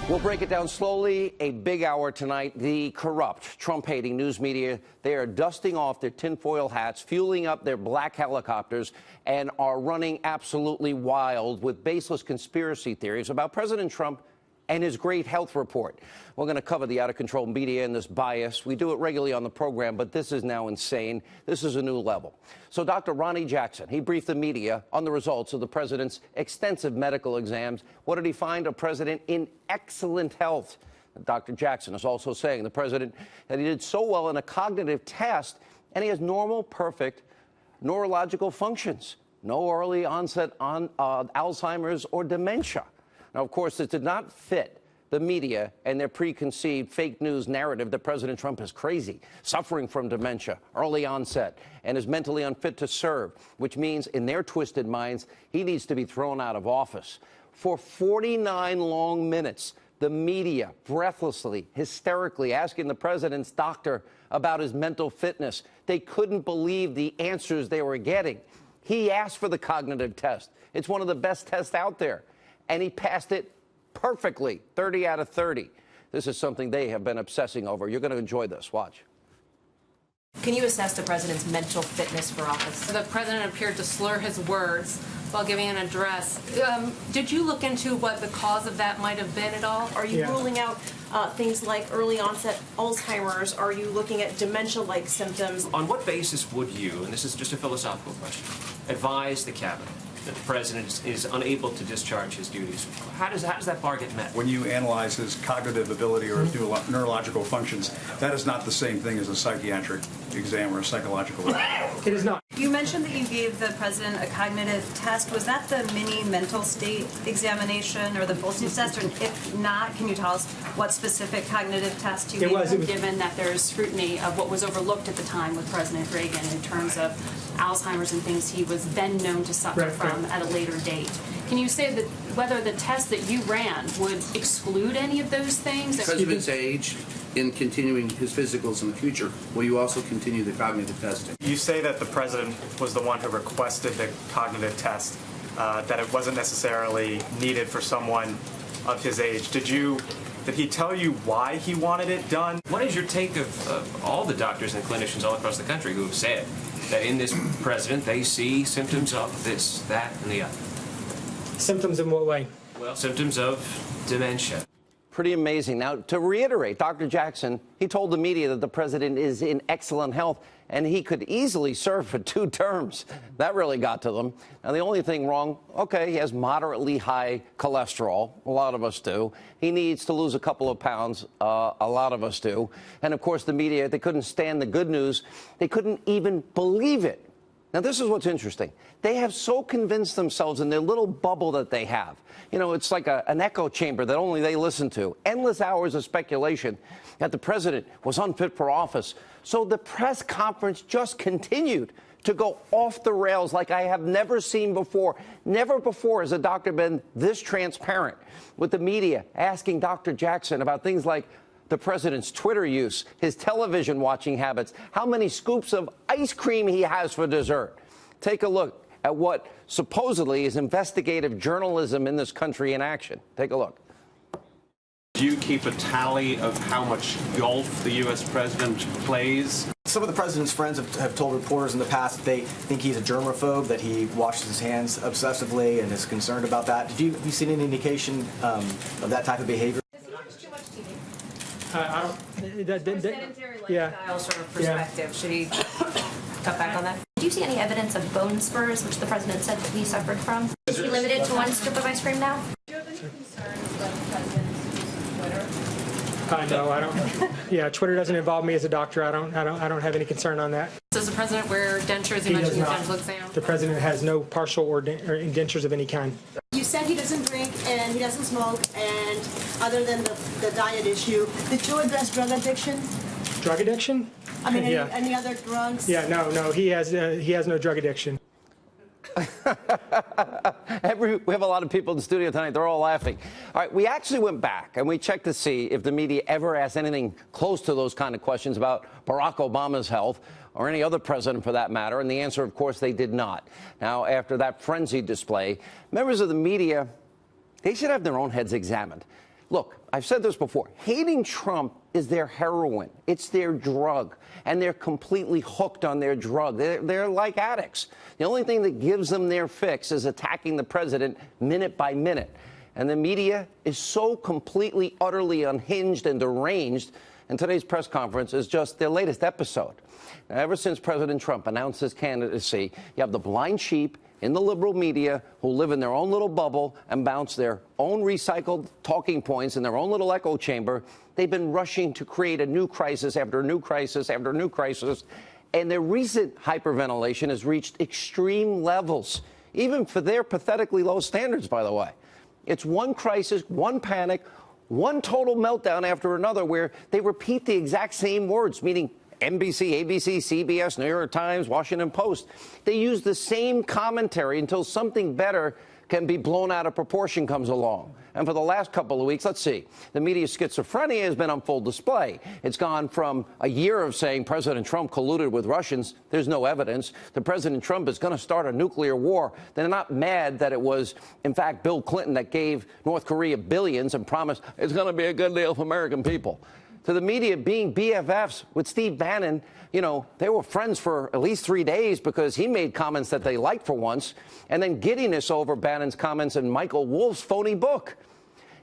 We'll break it down slowly. A big hour tonight. The corrupt, Trump-hating news media, they are dusting off their tinfoil hats, fueling up their black helicopters, and are running absolutely wild with baseless conspiracy theories about President Trump and his great health report. We're going to cover the out-of-control media and this bias. We do it regularly on the program, but this is now insane. This is a new level. So Dr. Ronny Jackson, he briefed the media on the results of the president's extensive medical exams. What did he find? A president in excellent health. Dr. Jackson is also saying the president that he did so well in a cognitive test, and he has normal, perfect neurological functions. No early onset on Alzheimer's or dementia. Now, of course, this did not fit the media and their preconceived fake news narrative that President Trump is crazy, suffering from dementia, early onset, and is mentally unfit to serve, which means in their twisted minds, he needs to be thrown out of office. For 49 long minutes, the media breathlessly, hysterically asking the president's doctor about his mental fitness. They couldn't believe the answers they were getting. He asked for the cognitive test. It's one of the best tests out there. And he passed it perfectly, 30 out of 30. This is something they have been obsessing over. You're going to enjoy this. Watch. Can you assess the president's mental fitness for office? The president appeared to slur his words while giving an address. Did you look into what the cause of that might have been at all? Are you ruling out things like early onset Alzheimer's? Are you looking at dementia-like symptoms? On what basis would you, and this is just a philosophical question, advise the cabinet that the president is unable to discharge his duties? How does that bar get met? When you analyze his cognitive ability or neurological functions, that is not the same thing as a psychiatric exam or a psychological exam. It is not. You mentioned that you gave the president a cognitive test. Was that the mini mental state examination or the Boltzmann test? And if not, can you tell us what specific cognitive test you gave him? Given that there's scrutiny of what was overlooked at the time with President Reagan in terms of Alzheimer's and things he was then known to suffer from at a later date. Can you say that whether the test that you ran would exclude any of those things? The president's age in continuing his physicals in the future, will you also continue the cognitive testing? You say that the president was the one who requested the cognitive test, that it wasn't necessarily needed for someone of his age. Did he tell you why he wanted it done? What is your take of all the doctors and clinicians all across the country who have said that in this president they see symptoms of this, that, and the other? Symptoms in what way? Well, symptoms of dementia. Pretty amazing. Now, to reiterate, Dr. Jackson, he told the media that the president is in excellent health and he could easily serve for 2 terms. That really got to them. Now, the only thing wrong, okay, he has moderately high cholesterol. A lot of us do. He needs to lose a couple of pounds. A lot of us do. And, of course, the media, they couldn't stand the good news. They couldn't even believe it. Now, this is what's interesting. They have so convinced themselves in their little bubble that they have. You know, it's like an echo chamber that only they listen to. Endless hours of speculation that the president was unfit for office. So the press conference just continued to go off the rails like I have never seen before. Never before has a doctor been this transparent with the media asking Dr. Jackson about things like the president's Twitter use, his television watching habits, how many scoops of ice cream he has for dessert. Take a look at what supposedly is investigative journalism in this country in action. Take a look. Do you keep a tally of how much golf the U.S. president plays? Some of the president's friends have told reporters in the past that they think he's a germaphobe, that he washes his hands obsessively and is concerned about that. Have you seen any indication of that type of behavior? I don't. Sedentary lifestyle sort of perspective. Should he cut back on that? Do you see any evidence of bone spurs, which the president said that he suffered from? Is he limited to 1 scoop of ice cream now? Do you have any concerns about the president's use of Twitter? No, I don't. Yeah, Twitter doesn't involve me as a doctor. I don't have any concern on that. Does the president wear dentures? You mentioned the dental exam. The president has no partial or dentures of any kind. You said he doesn't drink and he doesn't smoke, and other than the diet issue, did you address drug addiction? Drug addiction? I mean, any other drugs? Yeah, no, he has no drug addiction. We have a lot of people in the studio tonight. They're all laughing. All right, we actually went back and we checked to see if the media ever asked anything close to those kind of questions about Barack Obama's health or any other president for that matter. And the answer, of course, they did not. Now, after that frenzied display, members of the media, they should have their own heads examined. Look, I've said this before. Hating Trump is their heroin. It's their drug. And they're completely hooked on their drug. They're like addicts. The only thing that gives them their fix is attacking the president minute by minute. And the media is so completely, utterly unhinged and deranged. And today's press conference is just their latest episode. Now, ever since President Trump announced his candidacy, you have the blind sheep in the liberal media who live in their own little bubble and bounce their own recycled talking points in their own little echo chamber. They've been rushing to create a new crisis after a new crisis after a new crisis. And their recent hyperventilation has reached extreme levels, even for their pathetically low standards, by the way. It's one crisis, one panic, one total meltdown after another where they repeat the exact same words, meaning NBC, ABC, CBS, New York Times, Washington Post. They use the same commentary until something better can be blown out of proportion comes along. And for the last couple of weeks, let's see, the media's schizophrenia has been on full display. It's gone from a year of saying President Trump colluded with Russians, there's no evidence, to President Trump is going to start a nuclear war. They're not mad that it was, in fact, Bill Clinton that gave North Korea billions and promised it's going to be a good deal for American people. To the media being BFFs with Steve Bannon, you know, they were friends for at least 3 days because he made comments that they liked for once, and then giddiness over Bannon's comments in Michael Wolff's phony book.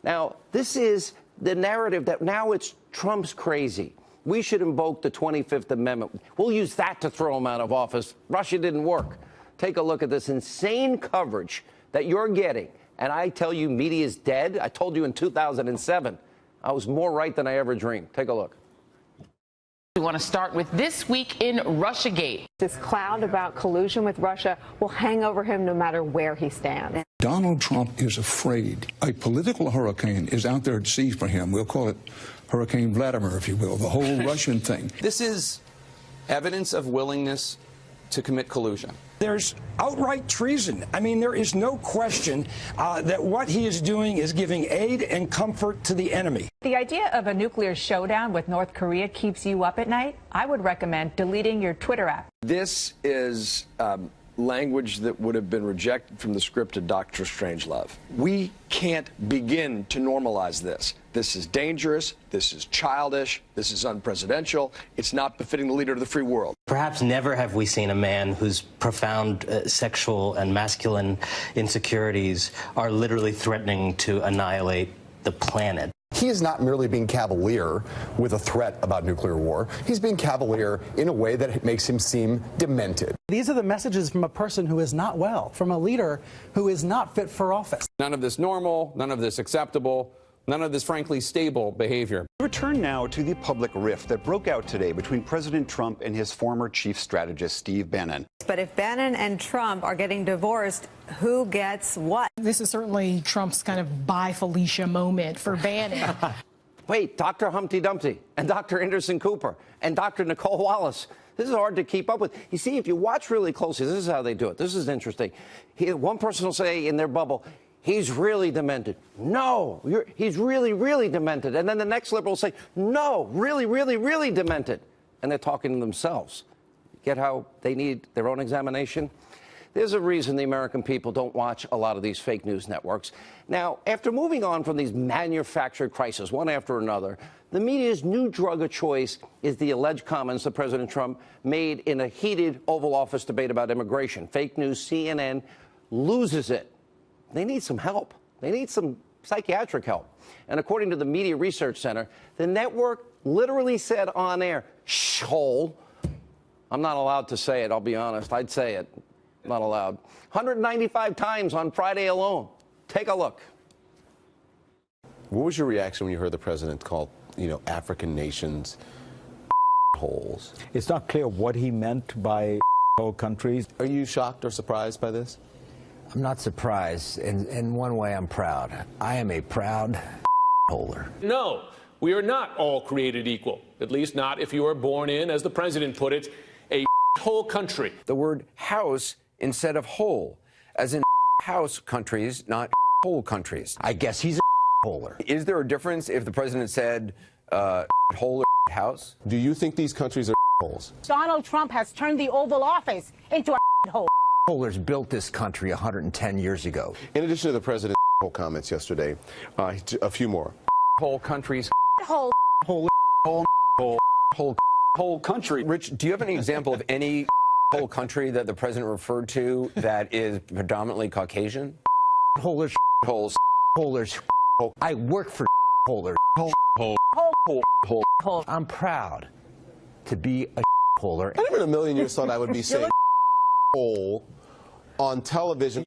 Now, this is the narrative that now it's Trump's crazy. We should invoke the 25th Amendment. We'll use that to throw him out of office. Russia didn't work. Take a look at this insane coverage that you're getting. And I tell you, media is dead. I told you in 2007. I was more right than I ever dreamed. Take a look. We want to start with This Week in Russiagate. This cloud about collusion with Russia will hang over him no matter where he stands. Donald Trump is afraid. A political hurricane is out there at sea for him. We'll call it Hurricane Vladimir, if you will, the whole Russian thing. This is evidence of willingness to commit collusion. There's outright treason. I mean, there is no question that what he is doing is giving aid and comfort to the enemy. The idea of a nuclear showdown with North Korea keeps you up at night? I would recommend deleting your Twitter app. This is language that would have been rejected from the script of Dr. Strangelove. We can't begin to normalize this. This is dangerous. This is childish. This is unpresidential. It's not befitting the leader of the free world. Perhaps never have we seen a man whose profound sexual and masculine insecurities are literally threatening to annihilate the planet. He is not merely being cavalier with a threat about nuclear war. He's being cavalier in a way that makes him seem demented. These are the messages from a person who is not well, from a leader who is not fit for office. None of this normal, none of this acceptable, none of this, frankly, stable behavior. Return now to the public rift that broke out today between President Trump and his former chief strategist, Steve Bannon. But if Bannon and Trump are getting divorced, who gets what? This is certainly Trump's kind of bye Felicia moment for Bannon. Wait, Dr. Humpty Dumpty and Dr. Anderson Cooper and Dr. Nicole Wallace. This is hard to keep up with. You see, if you watch really closely, this is how they do it. This is interesting. One person will say in their bubble, he's really demented. No, he's really, really demented. And then the next liberal will say, no, really, really, really demented. And they're talking to themselves. Get how they need their own examination? There's a reason the American people don't watch a lot of these fake news networks. Now, after moving on from these manufactured crises, one after another, the media's new drug of choice is the alleged comments that President Trump made in a heated Oval Office debate about immigration. Fake news, CNN loses it. They need some help. They need some psychiatric help. And according to the Media Research Center, the network literally said on air, shh, hole. I'm not allowed to say it, I'll be honest. I'd say it. Not allowed. 195 times on Friday alone. Take a look. What was your reaction when you heard the president call, African nations holes? It's not clear what he meant by whole countries. Are you shocked or surprised by this? I'm not surprised. In one way, I'm proud. I am a proud holer. No, we are not all created equal. At least not if you are born in, as the president put it, a whole country. The word house instead of whole, as in house countries, not whole countries. I guess he's a holer. Is there a difference if the president said whole or house? Do you think these countries are holes? Donald Trump has turned the Oval Office into a hole. Holers built this country 110 years ago. In addition to the president's comments yesterday, a few more. whole countries. Whole. Whole country. Rich, do you have any example of any whole country that the president referred to that is predominantly Caucasian? Holders. Holes. Holders. I work for holders. I'm proud to be a holder. I never in a million years thought I would be saying hole on television.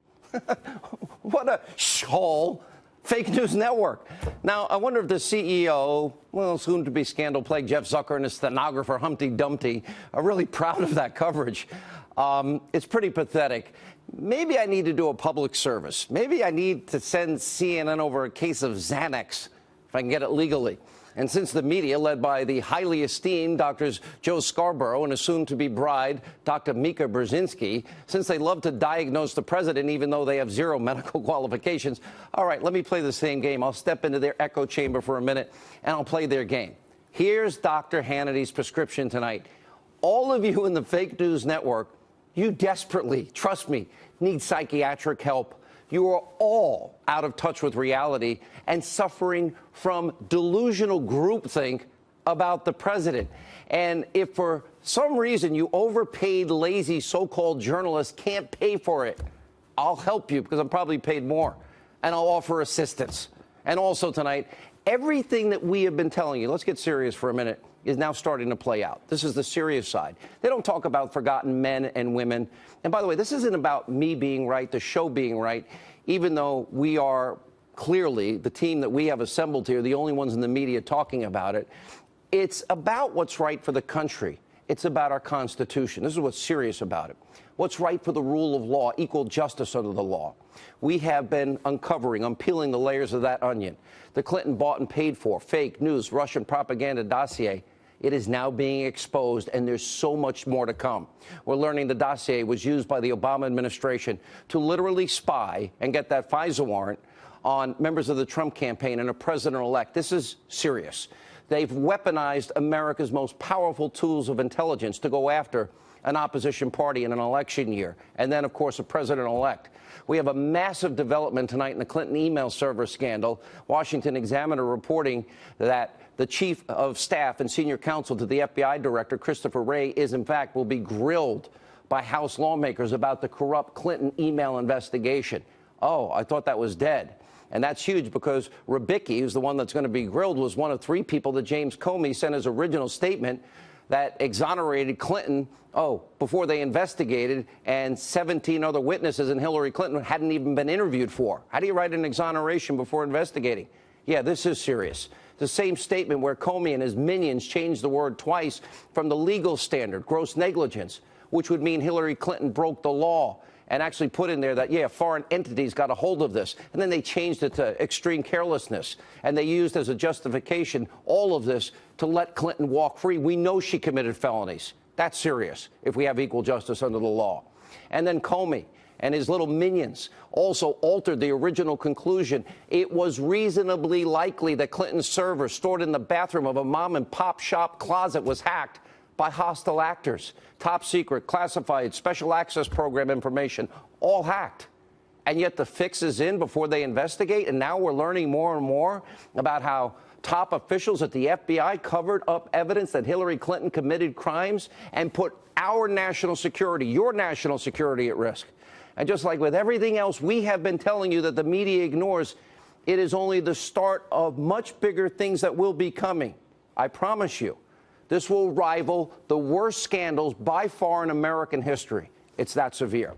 What a hole. Fake news network. Now, I wonder if the CEO, well, soon to be scandal plagued Jeff Zucker and his stenographer Humpty Dumpty are really proud of that coverage. It's pretty pathetic. Maybe I need to do a public service. Maybe I need to send CNN over a case of Xanax if I can get it legally. And since the media, led by the highly esteemed Drs. Joe Scarborough and his soon-to-be bride, Dr. Mika Brzezinski, since they love to diagnose the president even though they have zero medical qualifications, all right, let me play the same game. I'll step into their echo chamber for a minute, and I'll play their game. Here's Dr. Hannity's prescription tonight. All of you in the fake news network, you desperately, trust me, need psychiatric help. You are all out of touch with reality and suffering from delusional groupthink about the president. And if for some reason you overpaid lazy so-called journalists can't pay for it, I'll help you because I'm probably paid more, and I'll offer assistance. And also tonight, everything that we have been telling you, let's get serious for a minute, is now starting to play out. This is the serious side. They don't talk about forgotten men and women. And by the way, this isn't about me being right, the show being right, even though we are clearly, the team that we have assembled here, the only ones in the media talking about it. It's about what's right for the country. It's about our Constitution. This is what's serious about it. What's right for the rule of law, equal justice under the law. We have been unpeeling the layers of that onion. The Clinton bought and paid for fake news, Russian propaganda dossier. It is now being exposed, and there's so much more to come. We're learning the dossier was used by the Obama administration to literally spy and get that FISA warrant on members of the Trump campaign and a president-elect. This is serious. They've weaponized America's most powerful tools of intelligence to go after an opposition party in an election year, and then, of course, a president-elect. We have a massive development tonight in the Clinton email server scandal. Washington Examiner reporting that the chief of staff and senior counsel to the FBI director, Christopher Wray, in fact, will be grilled by House lawmakers about the corrupt Clinton email investigation. Oh, I thought that was dead. And that's huge because Rybicki, who's the one that's going to be grilled, was one of 3 people that James Comey sent his original statement that exonerated Clinton, before they investigated, and 17 other witnesses and Hillary Clinton hadn't even been interviewed for. How do you write an exoneration before investigating? Yeah, this is serious. The same statement where Comey and his minions changed the word twice from the legal standard, gross negligence, which would mean Hillary Clinton broke the law, and actually put in there that, foreign entities got a hold of this. And then they changed it to extreme carelessness. And they used as a justification all of this to let Clinton walk free. We know she committed felonies. That's serious if we have equal justice under the law. And then Comey and his little minions also altered the original conclusion. It was reasonably likely that Clinton's server stored in the bathroom of a mom-and-pop shop closet was hacked by hostile actors. Top secret, classified, special access program information, all hacked. And yet the fix is in before they investigate. And now we're learning more and more about how top officials at the FBI covered up evidence that Hillary Clinton committed crimes and put our national security, your national security, at risk. And just like with everything else we have been telling you that the media ignores, it is only the start of much bigger things that will be coming. I promise you. This will rival the worst scandals by far in American history. It's that severe.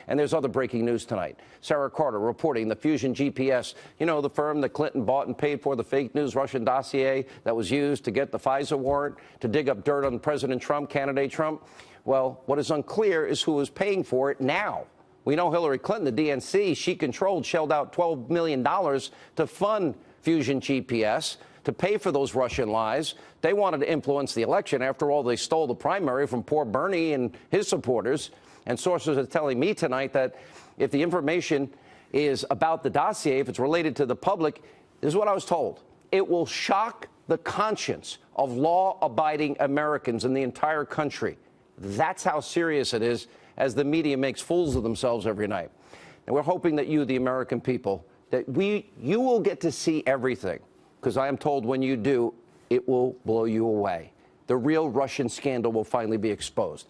And there's other breaking news tonight. Sarah Carter reporting the Fusion GPS, the firm that Clinton bought and paid for the fake news Russian dossier that was used to get the FISA warrant, to dig up dirt on President Trump, candidate Trump. Well, what is unclear is who is paying for it now. We know Hillary Clinton, the DNC, she controlled, shelled out $12 million to fund Fusion GPS, to pay for those Russian lies. They wanted to influence the election. After all, they stole the primary from poor Bernie and his supporters. And sources are telling me tonight that if the information is about the dossier, if it's related to the public, this is what I was told. It will shock the conscience of law-abiding Americans in the entire country. That's how serious it is, as the media makes fools of themselves every night. And we're hoping that you, the American people, that you will get to see everything. because I am told when you do, it will blow you away. The real Russian scandal will finally be exposed.